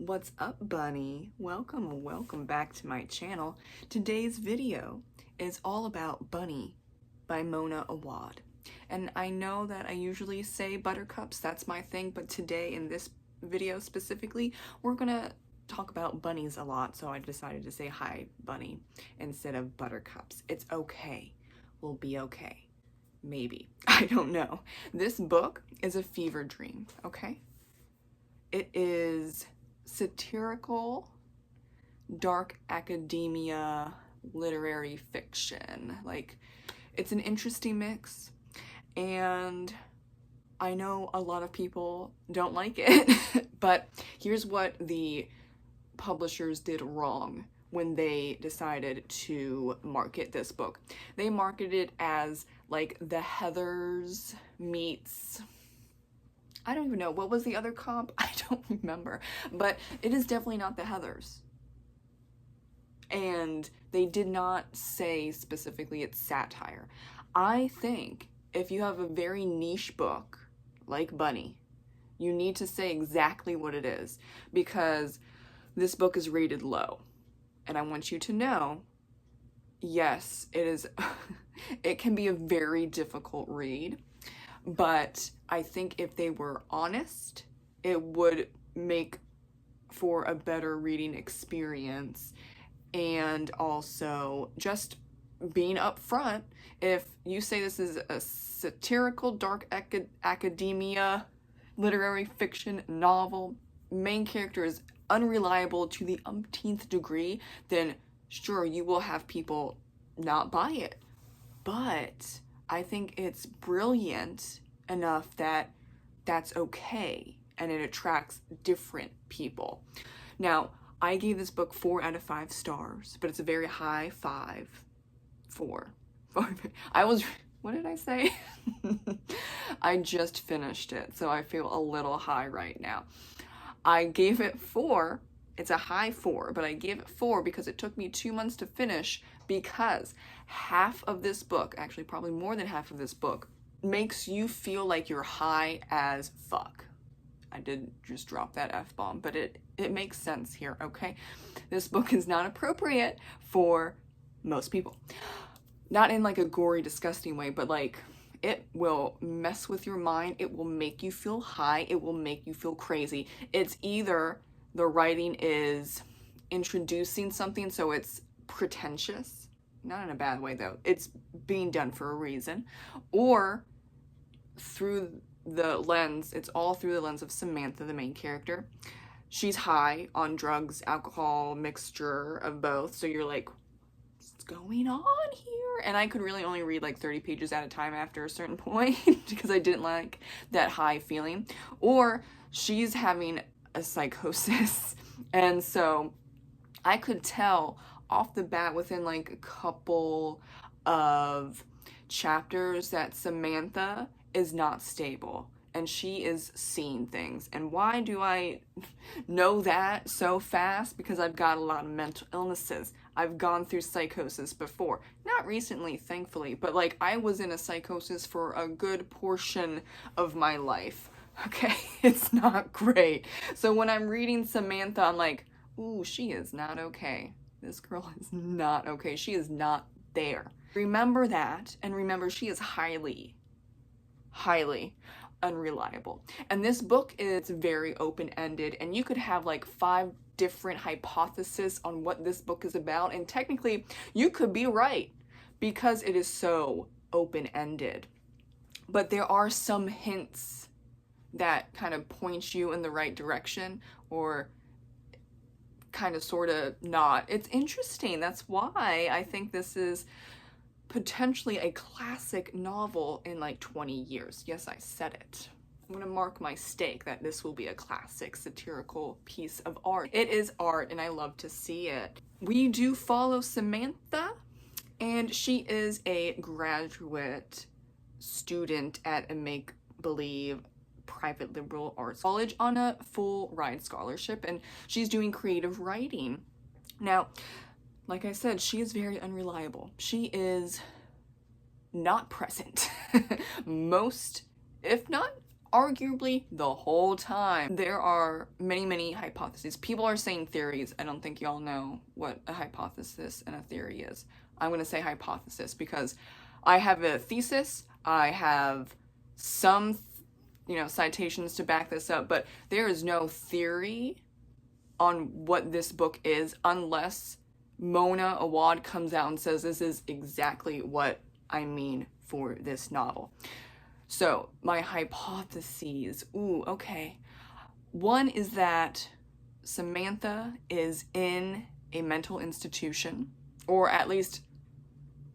What's up, bunny? Welcome back to my channel. Today's video is all about Bunny by Mona Awad. And I know that I usually say buttercups, that's my thing, but today in this video specifically, we're gonna talk about bunnies a lot, so I decided to say hi, bunny, instead of buttercups. It's okay. We'll be okay. Maybe. I don't know. This book is a fever dream, okay? It is satirical, dark academia, literary fiction. Like, it's an interesting mix, and I know a lot of people don't like it, but here's what the publishers did wrong when they decided to market this book. They marketed it as like the Heathers meets, I don't even know, what was the other comp? I don't remember, but it is definitely not the Heathers. And they did not say specifically it's satire. I think if you have a very niche book like Bunny, you need to say exactly what it is, because this book is rated low. And I want you to know, yes, it is, it can be a very difficult read. But I think if they were honest, it would make for a better reading experience. And also just being upfront, if you say this is a satirical, dark academia, literary fiction novel, main character is unreliable to the umpteenth degree, then sure, you will have people not buy it. But I think it's brilliant enough that that's okay, and it attracts different people. Now, I gave this book 4 out of 5 stars, but it's a very high 4. I was, what did I say? I just finished it, so I feel a little high right now. I gave it 4. It's a high 4, but I gave it 4 because it took me 2 months to finish, because half of this book, actually probably more than half of this book, makes you feel like you're high as fuck. I did just drop that F-bomb, but it makes sense here, okay? This book is not appropriate for most people. Not in like a gory, disgusting way, but like, it will mess with your mind. It will make you feel high. It will make you feel crazy. It's either the writing is introducing something, so it's pretentious, not in a bad way though, it's being done for a reason, or through the lens, it's all through the lens of Samantha, the main character. She's high on drugs, alcohol, mixture of both, so you're like, what's going on here? And I could really only read like 30 pages at a time after a certain point because I didn't like that high feeling. Or she's having a psychosis, and so I could tell off the bat within like a couple of chapters that Samantha is not stable and she is seeing things. And why do I know that so fast? Because I've got a lot of mental illnesses. I've gone through psychosis before. Not recently, thankfully, but like I was in a psychosis for a good portion of my life. Okay, it's not great. So when I'm reading Samantha, I'm like, ooh, she is not okay. This girl is not okay. She is not there. Remember that, and remember she is highly unreliable. And this book is very open-ended, and you could have like 5 different hypotheses on what this book is about, and technically you could be right because it is so open-ended. But there are some hints that kind of point you in the right direction, or kind of sort of not. It's interesting. That's why I think this is potentially a classic novel in like 20 years. Yes, I said it. I'm gonna mark my stake that this will be a classic satirical piece of art. It is art, and I love to see it. We do follow Samantha, and she is a graduate student at a make-believe private liberal arts college on a full ride scholarship, and she's doing creative writing. Now, like I said, she is very unreliable. She is not present most, if not arguably the whole time. There are many hypotheses. People are saying theories. I don't think y'all know what a hypothesis and a theory is. I'm going to say hypothesis because I have a thesis, I have some, citations to back this up, but there is no theory on what this book is unless Mona Awad comes out and says this is exactly what I mean for this novel. So, my hypotheses. Ooh, okay. One is that Samantha is in a mental institution, or at least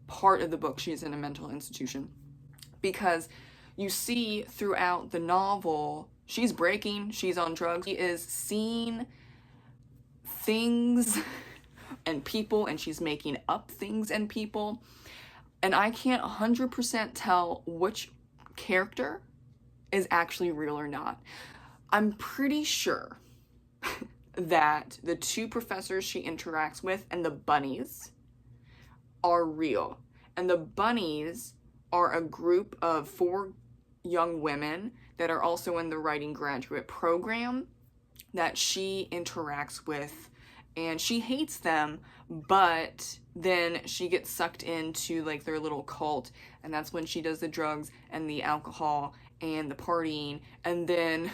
part of the book she's in a mental institution, because you see throughout the novel she's breaking, she's on drugs, she is seeing things and people, and she's making up things and people, and I can't 100% tell which character is actually real or not. I'm pretty sure that the two professors she interacts with and the bunnies are real. And the bunnies are a group of 4 young women that are also in the writing graduate program that she interacts with, and she hates them, but then she gets sucked into like their little cult, and that's when she does the drugs and the alcohol and the partying, and then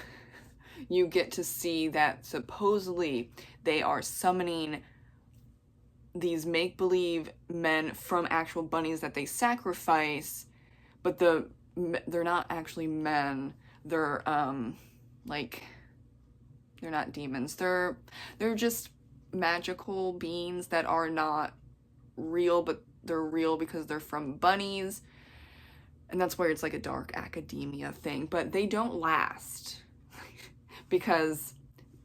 you get to see that supposedly they are summoning these make-believe men from actual bunnies that they sacrifice, but they're not actually men. They're they're not demons. They're just magical beings that are not real, but they're real because they're from bunnies. And that's where it's like a dark academia thing, but they don't last because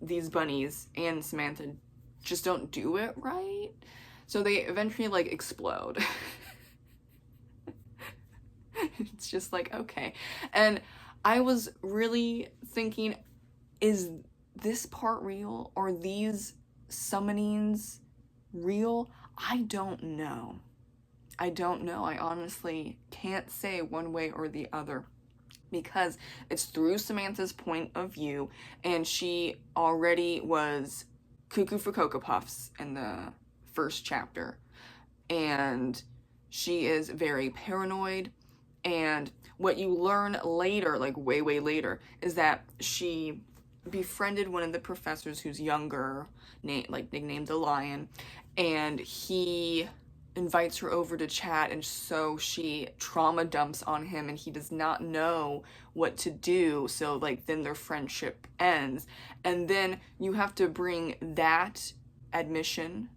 these bunnies and Samantha just don't do it right. So they eventually like explode. It's just like, okay. And I was really thinking, is this part real? Are these summonings real? I don't know. I honestly can't say one way or the other because it's through Samantha's point of view, and she already was cuckoo for Cocoa Puffs in the first chapter, and she is very paranoid. And what you learn later, like way later, is that she befriended one of the professors who's younger, nicknamed the Lion, and he invites her over to chat, and so she trauma dumps on him, and he does not know what to do, so like then their friendship ends. And then you have to bring that admission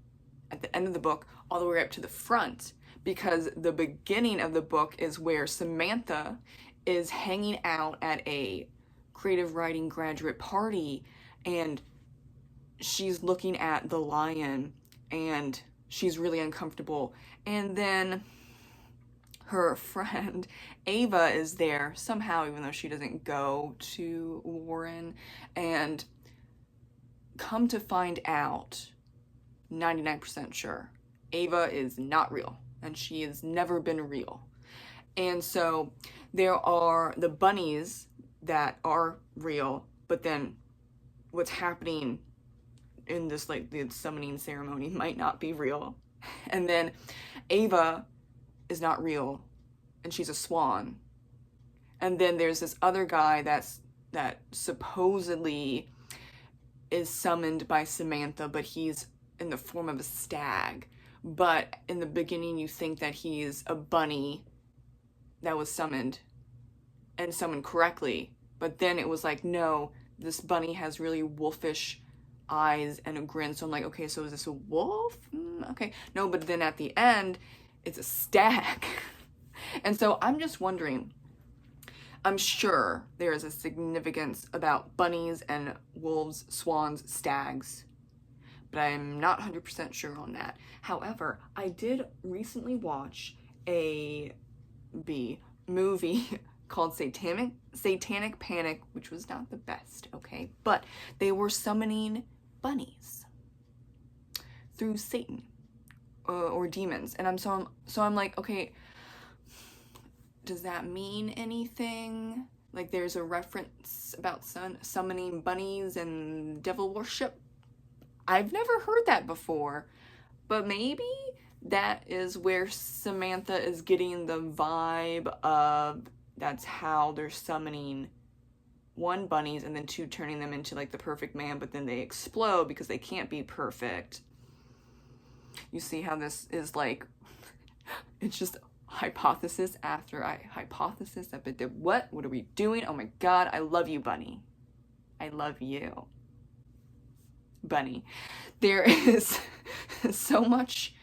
at the end of the book all the way up to the front, because the beginning of the book is where Samantha is hanging out at a creative writing graduate party, and she's looking at the Lion, and she's really uncomfortable. And then her friend Ava is there somehow, even though she doesn't go to Warren, and come to find out, 99% sure, Ava is not real, and she has never been real. And so there are the bunnies that are real, but then what's happening in this, like, the summoning ceremony might not be real. And then Ava is not real, and she's a swan. And then there's this other guy that supposedly is summoned by Samantha, but he's in the form of a stag. But in the beginning you think that he's a bunny that was summoned, and summoned correctly. But then it was like, no, this bunny has really wolfish eyes and a grin. So I'm like, okay, so is this a wolf? Okay. No, but then at the end, it's a stag. And so I'm just wondering, I'm sure there is a significance about bunnies and wolves, swans, stags, but I'm not 100% sure on that. However, I did recently watch a movie called Satanic Panic, which was not the best, okay? But they were summoning bunnies through Satan or demons, and I'm like, okay, does that mean anything? Like there's a reference about summoning bunnies and devil worship. I've never heard that before, but maybe that is where Samantha is getting the vibe of that's how they're summoning one, bunnies, and then two, turning them into like the perfect man, but then they explode because they can't be perfect. You see how this is like, it's just hypothesis after hypothesis. What are we doing? Oh my god, I love you, Bunny. I love you, Bunny. There is so much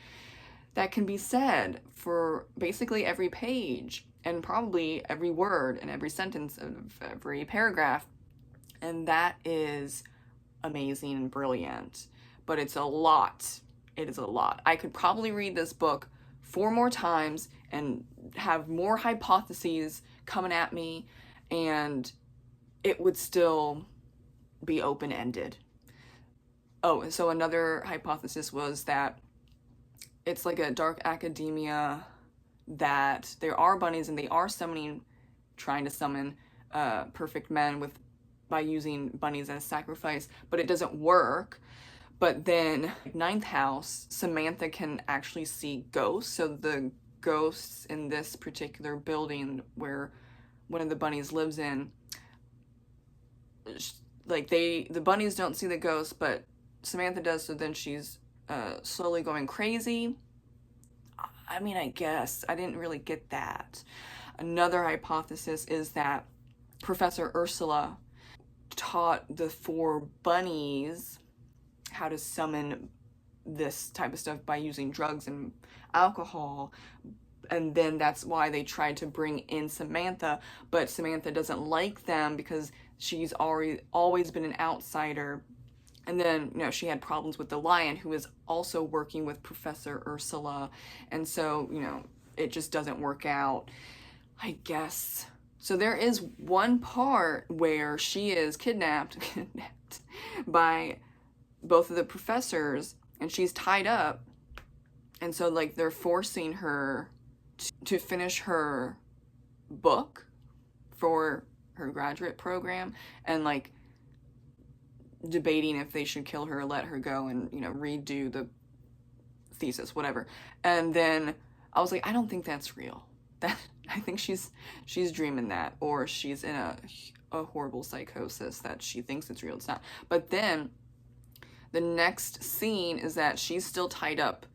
that can be said for basically every page, and probably every word and every sentence of every paragraph, and that is amazing and brilliant. But it's a lot. It is a lot. I could probably read this book 4 more times and have more hypotheses coming at me, and it would still be open-ended. Oh, so another hypothesis was that it's like a dark academia, that there are bunnies and they are trying to summon perfect men by using bunnies as sacrifice, but it doesn't work. But then, ninth house, Samantha can actually see ghosts. So the ghosts in this particular building where one of the bunnies lives in, like the bunnies don't see the ghosts, but Samantha does. So then she's slowly going crazy. I mean, I guess I didn't really get that. Another hypothesis is that Professor Ursula taught the 4 bunnies how to summon this type of stuff by using drugs and alcohol, and then that's why they tried to bring in Samantha, but Samantha doesn't like them because she's always been an outsider. And then, you know, she had problems with the lion, who is also working with Professor Ursula, and so, you know, it just doesn't work out, I guess. So there is one part where she is kidnapped by both of the professors, and she's tied up, and so like they're forcing her to finish her book for her graduate program, and like debating if they should kill her or let her go and, you know, redo the thesis, whatever. And then I was like, I don't think that's real. I think she's dreaming that, or she's in a horrible psychosis that she thinks it's real. It's not. But then the next scene is that she's still tied up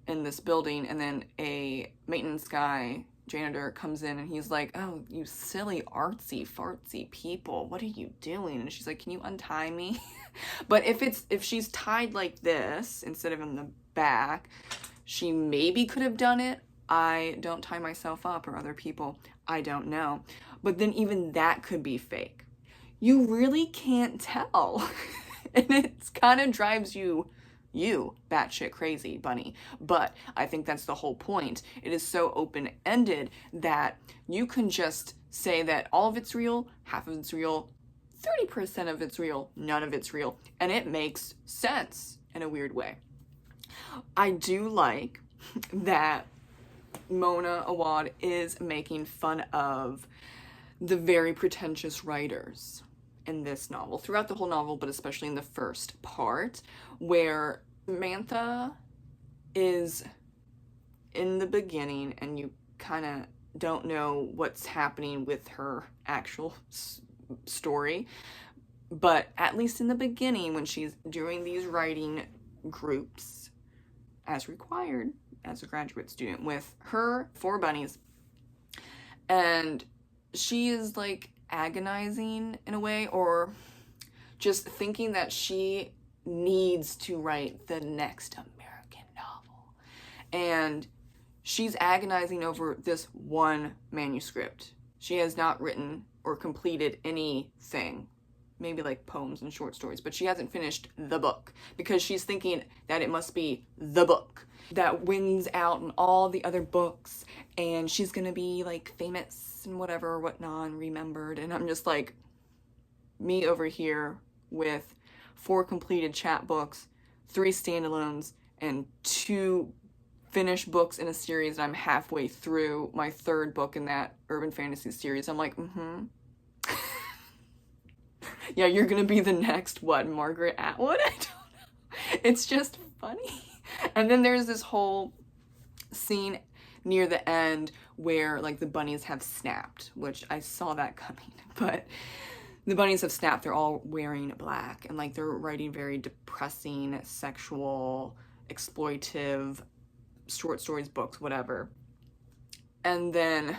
in this building, and then a maintenance guy, janitor, comes in, and he's like, oh, you silly artsy fartsy people, what are you doing? And she's like, can you untie me? But if she's tied like this instead of in the back, she maybe could have done it. I don't tie myself up, or other people, I don't know. But then even that could be fake. You really can't tell. And it kind of drives you batshit crazy, Bunny. But I think that's the whole point. It is so open-ended that you can just say that all of it's real, half of it's real, 30% of it's real, none of it's real, and it makes sense in a weird way. I do like that Mona Awad is making fun of the very pretentious writers in this novel, throughout the whole novel, but especially in the first part, where Samantha is in the beginning and you kind of don't know what's happening with her actual story, but at least in the beginning, when she's doing these writing groups as required as a graduate student with her 4 bunnies, and she is like agonizing in a way, or just thinking that she needs to write the next American novel, and she's agonizing over this one manuscript. She has not written or completed anything, maybe like poems and short stories, but she hasn't finished the book because she's thinking that it must be the book that wins out in all the other books, and she's gonna be like famous and whatever, whatnot, and remembered. And I'm just like, me over here with 4 completed chapbooks, 3 standalones, and 2 finished books in a series. I'm halfway through my 3rd book in that urban fantasy series. I'm like, Yeah, you're gonna be the next, what, Margaret Atwood? I don't know. It's just funny. And then there's this whole scene near the end where like the bunnies have snapped, which I saw that coming, but the bunnies have snapped. They're all wearing black and like they're writing very depressing, sexual, exploitive short stories, books, whatever. And then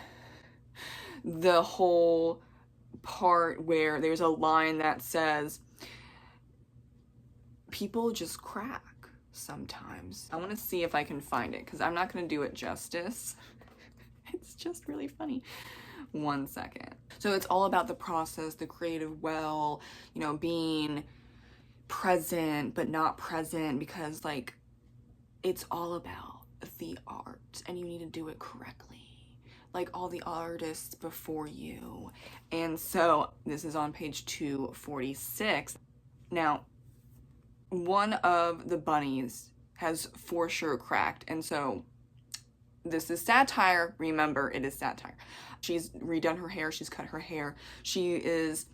the whole part where there's a line that says, people just crack sometimes. I want to see if I can find it because I'm not going to do it justice. It's just really funny. One second. So it's all about the process, the creative well, you know, being present but not present, because like it's all about the art and you need to do it correctly, like all the artists before you. And so this is on page 246. Now, one of the bunnies has for sure cracked, and so this is satire. Remember, it is satire. She's redone her hair, she's cut her hair, she is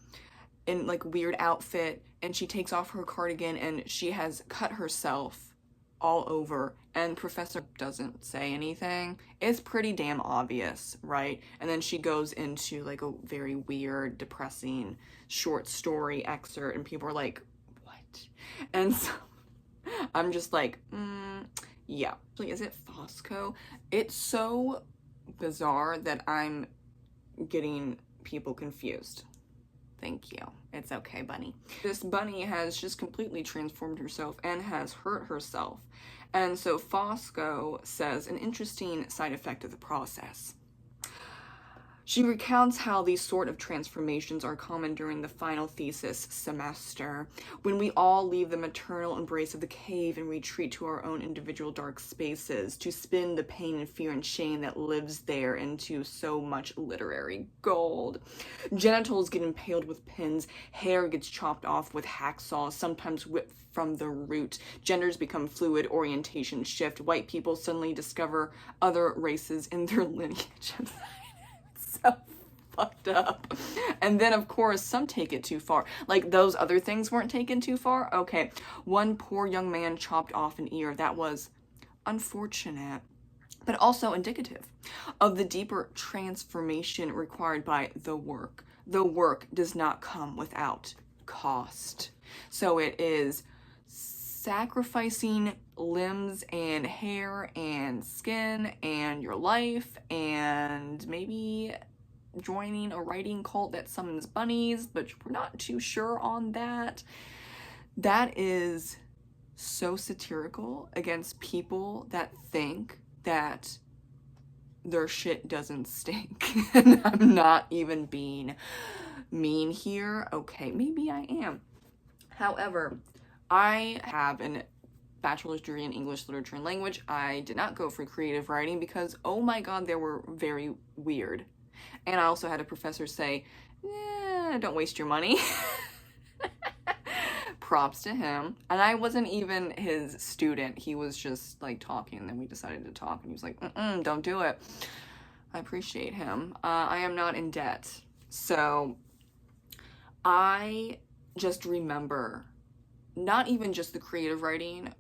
in like a weird outfit, and she takes off her cardigan and she has cut herself all over, and Professor doesn't say anything. It's pretty damn obvious, right? And then she goes into like a very weird, depressing short story excerpt, and people are like, and so I'm just like, yeah. Is it Fosco? It's so bizarre that I'm getting people confused. Thank you. It's okay, bunny. This bunny has just completely transformed herself and has hurt herself. And so Fosco says, an interesting side effect of the process. She recounts how these sort of transformations are common during the final thesis semester, when we all leave the maternal embrace of the cave and retreat to our own individual dark spaces to spin the pain and fear and shame that lives there into so much literary gold. Genitals get impaled with pins, hair gets chopped off with hacksaws, sometimes whipped from the root. Genders become fluid, orientation shift. White people suddenly discover other races in their lineage. So fucked up. And then of course some take it too far. Like those other things weren't taken too far. Okay, one poor young man chopped off an ear. That was unfortunate, but also indicative of the deeper transformation required by the work. The work does not come without cost. So it is sacrificing limbs and hair and skin and your life, and maybe joining a writing cult that summons bunnies, but we're not too sure on that. That is so satirical against people that think that their shit doesn't stink. And I'm not even being mean here. Okay, maybe I am. However, I have a bachelor's degree in English literature and language. I did not go for creative writing because, oh my god, they were very weird. And I also had a professor say, don't waste your money. Props to him. And I wasn't even his student. He was just like talking, and then we decided to talk, and he was like, don't do it. I appreciate him. I am not in debt. So I just remember not even just the creative writing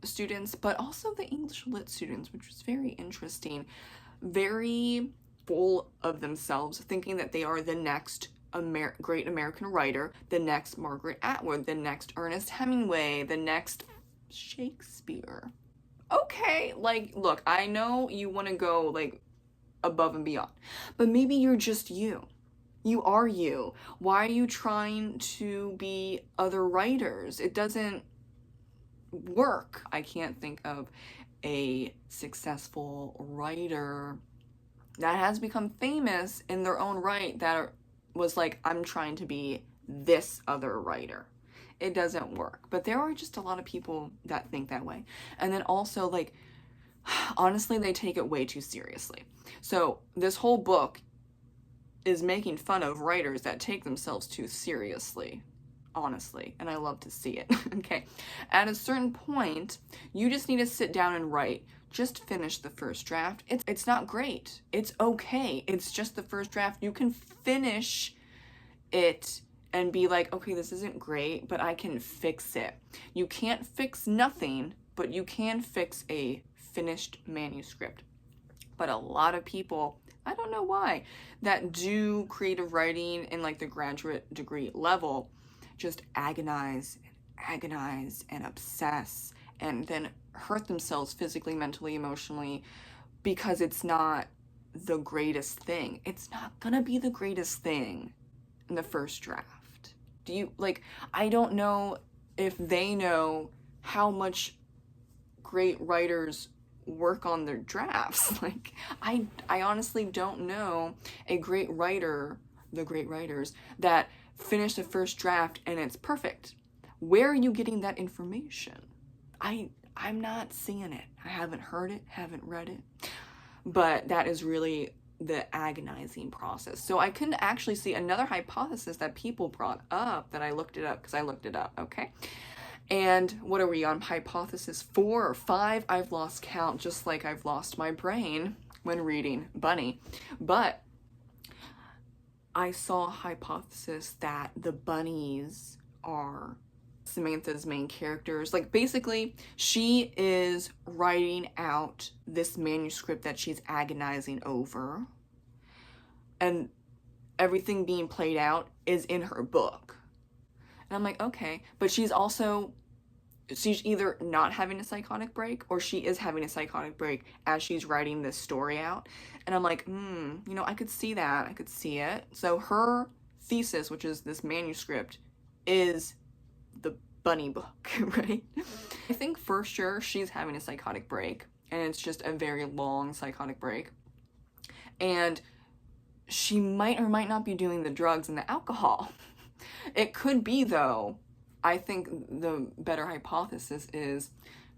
students, but also the English lit students, which was very interesting. Very full of themselves, thinking that they are the next great American writer, the next Margaret Atwood, the next Ernest Hemingway, the next Shakespeare. Okay, like, look, I know you want to go like above and beyond, but maybe you're just you. You are you. Why are you trying to be other writers? It doesn't work. I can't think of a successful writer that has become famous in their own right that was like, I'm trying to be this other writer. It doesn't work. But there are just a lot of people that think that way. And then also, like, honestly, they take it way too seriously. So this whole book is making fun of writers that take themselves too seriously, honestly, and I love to see it. Okay, at a certain point, you just need to sit down and write. Just finish the first draft. It's not great. It's okay. It's just the first draft. You can finish it and be like, okay, this isn't great, but I can fix it. You can't fix nothing, but you can fix a finished manuscript. But a lot of people, I don't know why, that do creative writing in like the graduate degree level, just agonize and obsess and then hurt themselves physically, mentally, emotionally, because it's not the greatest thing. It's not gonna be the greatest thing in the first draft. Do you, like, I don't know if they know how much great writers work on their drafts. Like, I honestly don't know a great writer, the great writers, that finish the first draft and it's perfect. Where are you getting that information? I'm not seeing it. I haven't heard it, haven't read it. But that is really the agonizing process. So I couldn't actually see another hypothesis that people brought up that I looked it up, because I looked it up, okay? And what are we on, hypothesis 4 or 5? I've lost count, just like I've lost my brain when reading Bunny. But I saw a hypothesis that the bunnies are Samantha's main characters. Like, basically, she is writing out this manuscript that she's agonizing over, and everything being played out is in her book. And I'm like, okay, but she's either not having a psychotic break, or she is having a psychotic break as she's writing this story out. And I'm like, you know, I could see that. I could see it. So her thesis, which is this manuscript, is the bunny book, right? I think for sure she's having a psychotic break, and it's just a very long psychotic break. And she might or might not be doing the drugs and the alcohol. It could be, though. I think the better hypothesis is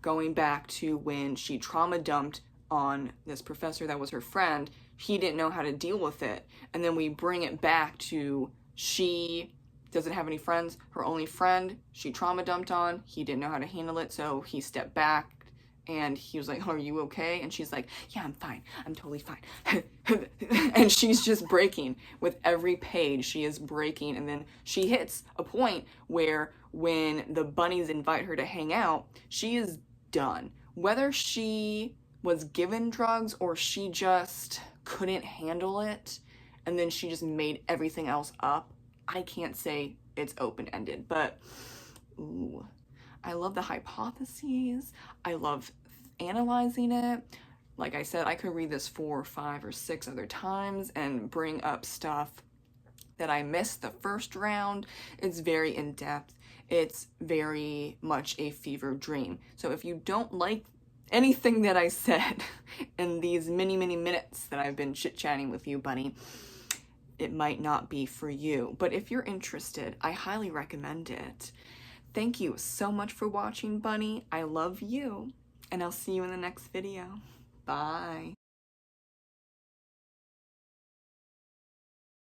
going back to when she trauma dumped on this professor that was her friend. He didn't know how to deal with it. And then we bring it back to she doesn't have any friends. Her only friend she trauma dumped on, he didn't know how to handle it, so he stepped back. And he was like, are you okay? And she's like, yeah, I'm fine. I'm totally fine. And she's just breaking. With every page, she is breaking. And then she hits a point where when the bunnies invite her to hang out, she is done. Whether she was given drugs or she just couldn't handle it, and then she just made everything else up, I can't say. It's open-ended. But, ooh, I love the hypotheses. I love analyzing it. Like I said, I could read this 4 or 5 or 6 other times and bring up stuff that I missed the first round. It's very in-depth. It's very much a fever dream. So if you don't like anything that I said in these many minutes that I've been chit-chatting with you, Bunny, it might not be for you. But if you're interested, I highly recommend it. Thank you so much for watching, Bunny. I love you, and I'll see you in the next video. Bye.